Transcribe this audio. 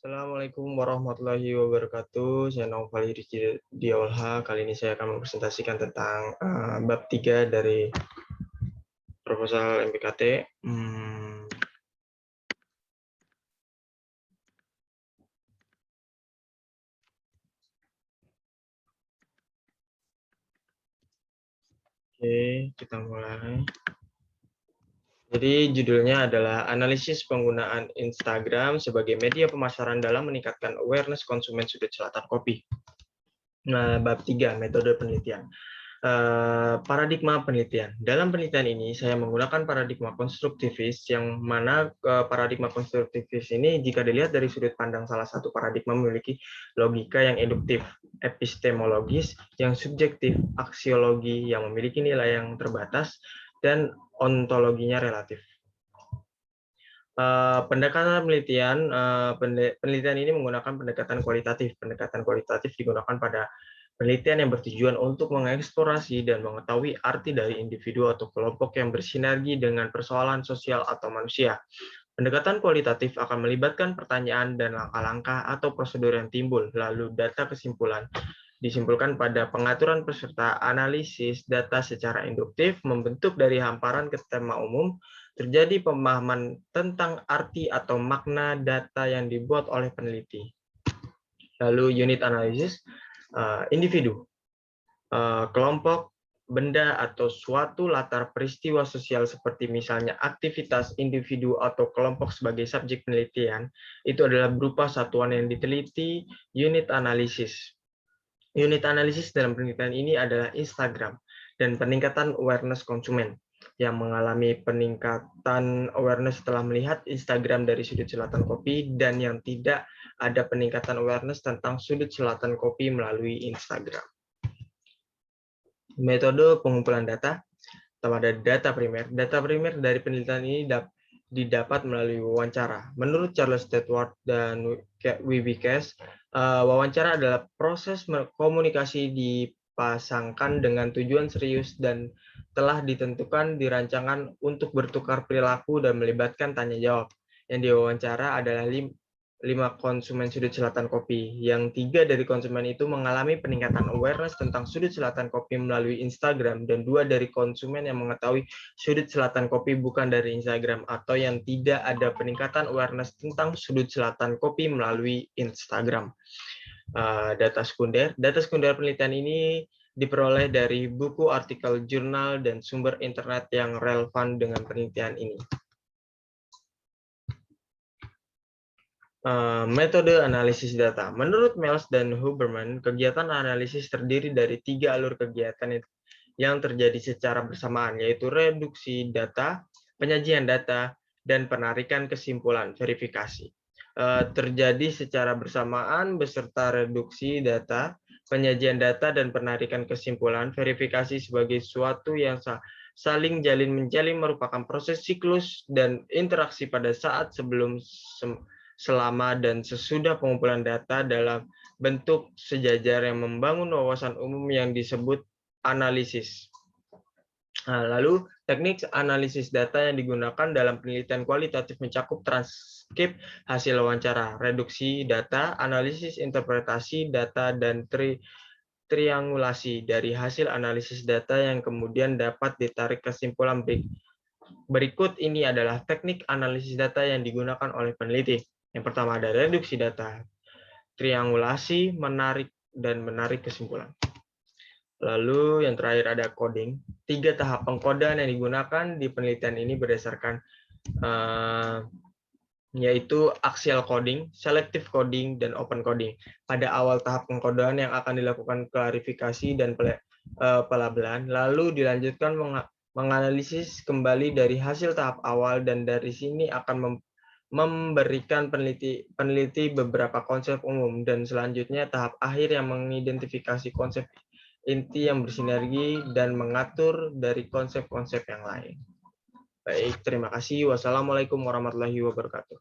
Assalamualaikum warahmatullahi wabarakatuh. Saya Naufal Rizky Diolha. Kali ini saya akan mempresentasikan tentang bab 3 dari proposal MPKT. Oke, kita mulai. Jadi judulnya adalah analisis penggunaan Instagram sebagai media pemasaran dalam meningkatkan awareness konsumen sudut selatan kopi. Nah, bab 3, metode penelitian. Paradigma penelitian. Dalam penelitian ini, saya menggunakan paradigma konstruktivis, yang mana paradigma konstruktivis ini, jika dilihat dari sudut pandang salah satu paradigma, memiliki logika yang induktif, epistemologis yang subjektif, aksiologi yang memiliki nilai yang terbatas, dan ontologinya relatif. Pendekatan penelitian ini menggunakan pendekatan kualitatif. Pendekatan kualitatif digunakan pada penelitian yang bertujuan untuk mengeksplorasi dan mengetahui arti dari individu atau kelompok yang bersinergi dengan persoalan sosial atau manusia. Pendekatan kualitatif akan melibatkan pertanyaan dan langkah-langkah atau prosedur yang timbul, lalu data kesimpulan disimpulkan pada pengaturan peserta analisis data secara induktif, membentuk dari hamparan ke tema umum, terjadi pemahaman tentang arti atau makna data yang dibuat oleh peneliti. Lalu unit analisis, individu, kelompok, benda atau suatu latar peristiwa sosial seperti misalnya aktivitas individu atau kelompok sebagai subjek penelitian, itu adalah berupa satuan yang diteliti. Unit analisis. Unit analisis dalam penelitian ini adalah Instagram dan peningkatan awareness konsumen yang mengalami peningkatan awareness setelah melihat Instagram dari sudut selatan kopi, dan yang tidak ada peningkatan awareness tentang sudut selatan kopi melalui Instagram. Metode pengumpulan data. Pertama ada data primer. Data primer dari penelitian ini didapat melalui wawancara. Menurut Charles Stewart dan Wibikes, wawancara adalah proses komunikasi dipasangkan dengan tujuan serius dan telah ditentukan di rancangan untuk bertukar perilaku dan melibatkan tanya jawab. Yang diwawancara adalah 5 konsumen sudut selatan kopi. Yang 3 dari konsumen itu mengalami peningkatan awareness tentang sudut selatan kopi melalui Instagram, dan 2 dari konsumen yang mengetahui sudut selatan kopi bukan dari Instagram, atau yang tidak ada peningkatan awareness tentang sudut selatan kopi melalui Instagram. Data sekunder. Data sekunder penelitian ini diperoleh dari buku, artikel, jurnal, dan sumber internet yang relevan dengan penelitian ini. Metode analisis data. Menurut Miles dan Huberman, kegiatan analisis terdiri dari 3 alur kegiatan yang terjadi secara bersamaan, yaitu reduksi data, penyajian data, dan penarikan kesimpulan verifikasi. Terjadi secara bersamaan beserta reduksi data, penyajian data, dan penarikan kesimpulan verifikasi sebagai suatu yang saling jalin menjalin merupakan proses siklus dan interaksi pada saat sebelum, selama, dan sesudah pengumpulan data dalam bentuk sejajar yang membangun wawasan umum yang disebut analisis. Lalu teknik analisis data yang digunakan dalam penelitian kualitatif mencakup transkrip hasil wawancara, reduksi data, analisis interpretasi data, dan triangulasi dari hasil analisis data yang kemudian dapat ditarik kesimpulan. Berikut ini adalah teknik analisis data yang digunakan oleh peneliti. Yang pertama ada reduksi data, triangulasi, menarik, dan menarik kesimpulan. Lalu yang terakhir ada coding. 3 tahap pengkodean yang digunakan di penelitian ini berdasarkan yaitu axial coding, selective coding, dan open coding. Pada awal tahap pengkodean yang akan dilakukan klarifikasi dan pelabelan, lalu dilanjutkan menganalisis kembali dari hasil tahap awal, dan dari sini akan memberikan peneliti beberapa konsep umum, dan selanjutnya tahap akhir yang mengidentifikasi konsep inti yang bersinergi dan mengatur dari konsep-konsep yang lain. Baik, terima kasih. Wassalamualaikum warahmatullahi wabarakatuh.